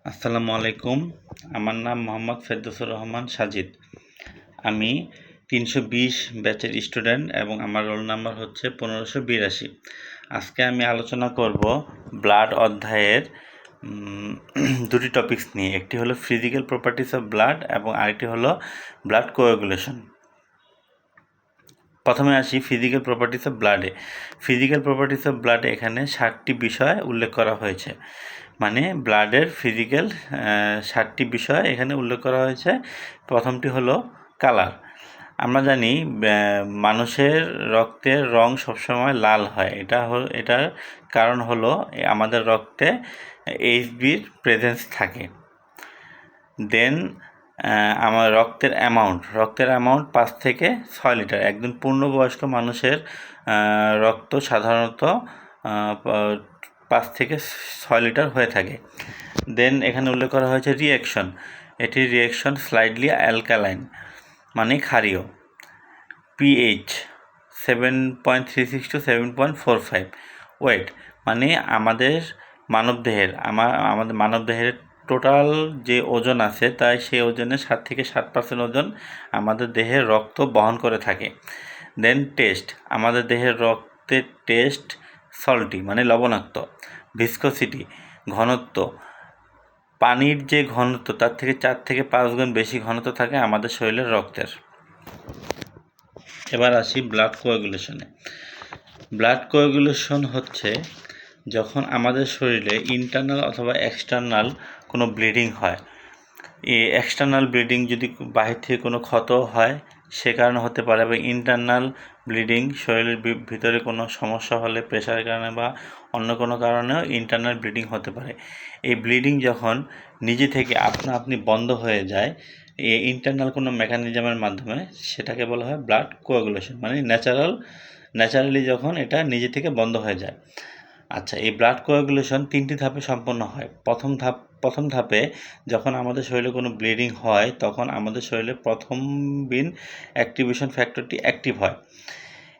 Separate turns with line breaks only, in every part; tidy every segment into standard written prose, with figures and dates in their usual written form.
আসসালামু আলাইকুম। আমার নাম মোহাম্মদ ফেরদৌসুর রহমান সাজিদ। আমি 320 ব্যাচের স্টুডেন্ট এবং আমার রোল নাম্বার হচ্ছে 1582। আজকে আমি আলোচনা করব ব্লাড অধ্যায়ের দুটি টপিকস নিয়ে। একটি হলো ফিজিক্যাল প্রপার্টিস অফ ব্লাড এবং আরেকটি হলো ব্লাড কোয়াগুলেশন। প্রথমে আসি ফিজিক্যাল প্রপার্টিস অফ ব্লাডে। ফিজিক্যাল প্রপার্টিস অফ ব্লাডে এখানে 7টি বিষয় উল্লেখ করা হয়েছে। মানে ব্লাডের ফিজিক্যাল 7টি বিষয় এখানে উল্লেখ করা হয়েছে। প্রথমটি হলো কালার। আমরা জানি মানুষের রক্তের রং সবসময় লাল হয়। এটার কারণ হলো আমাদের রক্তে এইচবির প্রেজেন্স থাকে। দেন আমার রক্তের অ্যামাউন্ট 5 থেকে 6 লিটার। একজন পূর্ণবয়স্ক মানুষের রক্ত সাধারণত 5 থেকে 6 লিটার হয়ে থাকে। দেন এখানে উল্লেখ করা হয়েছে রিঅ্যাকশন। এটির রিঅ্যাকশন স্লাইডলি অ্যালকালাইন মানে ক্ষারীয়। PH 7.36 to 7.45। ওয়েট মানে আমাদের মানবদেহের টোটাল যে ওজন আছে তাই সেই ওজনের 7 থেকে 7% ওজন আমাদের দেহের রক্ত বহন করে থাকে। দেন টেস্ট, আমাদের দেহের রক্তের টেস্ট সল্টি মানে লবণাক্ত। ভিসকোসিটি ঘনত্ব, পানির যে ঘনত্ব তার থেকে 4 থেকে 5 গুণ বেশি ঘনত্ব থাকে আমাদের শরীরের রক্তের। এবার আসি ব্লাড কোয়াগুলেশনে। ব্লাড কোয়াগুলেশন হচ্ছে যখন আমাদের শরীরে ইন্টারনাল অথবা এক্সটার্নাল কোনো ব্লিডিং হয়। এই এক্সটার্নাল ব্লিডিং যদি বাহির থেকে কোনো ক্ষত হয় সে কারণে হতে পারে, বা ইন্টারনাল ব্লিডিং শরীরের ভিতরে কোনো সমস্যা হলে প্রেশারের কারণে বা অন্য কোনো কারণেও ইন্টারনাল ব্লিডিং হতে পারে। এই ব্লিডিং যখন নিজে থেকে আপনি বন্ধ হয়ে যায় এই ইন্টারনাল কোনো মেকানিজমের মাধ্যমে, সেটাকে বলা হয় ব্লাড কোয়াগুলেশন। মানে ন্যাচারালি যখন এটা নিজে থেকে বন্ধ হয়ে যায়। আচ্ছা, এই ব্লাড কোয়াগুলেশন 3টি ধাপে সম্পন্ন হয়। প্রথম ধাপে যখন আমাদের শরীরে কোনো ব্লিডিং হয় তখন আমাদের শরীরে প্রথম বিন অ্যাক্টিভেশন ফ্যাক্টরটি অ্যাক্টিভ হয়।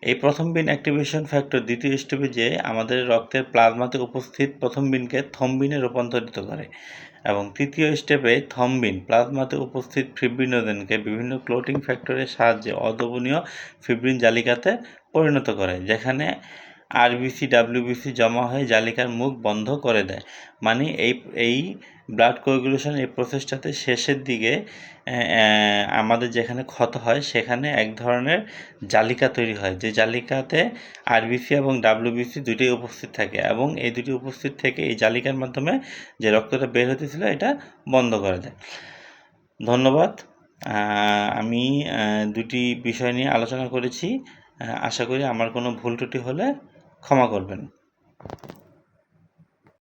এই প্রথম বিন অ্যাক্টিভেশন ফ্যাক্টর দ্বিতীয় স্টেপে আমাদের রক্তের প্লাজমাতে উপস্থিত প্রথম বিনকে থ্রম্বিনে রূপান্তরিত করে এবং তৃতীয় স্টেপে থ্রম্বিন প্লাজমাতে উপস্থিত ফিব্রিনোজেনকে বিভিন্ন ক্লোটিং ফ্যাক্টরের সাহায্যে অদ্রবণীয় ফিব্রিন জালিকাতে পরিণত করে, যেখানে আরবিসি ডাব্লিউবিসি জমা হয়ে জালিকার মুখ বন্ধ করে দেয়। মানে এই ব্লাড কোয়াগুলেশন এই প্রসেসটাতে শেষের দিকে আমাদের যেখানে ক্ষত হয় সেখানে এক ধরনের জালিকা তৈরি হয়, যে জালিকাতে আরবিসি এবং ডাব্লিউবিসি দুটোই উপস্থিত থাকে এবং এই দুটি উপস্থিত থেকে এই জালিকার মাধ্যমে যে রক্তটা বের হতেছিল এটা বন্ধ করে দেয়। ধন্যবাদ। আমি দুটি বিষয় নিয়ে আলোচনা করেছি। আশা করি আমার কোনো ভুল ত্রুটি হলে ক্ষমা করবেন।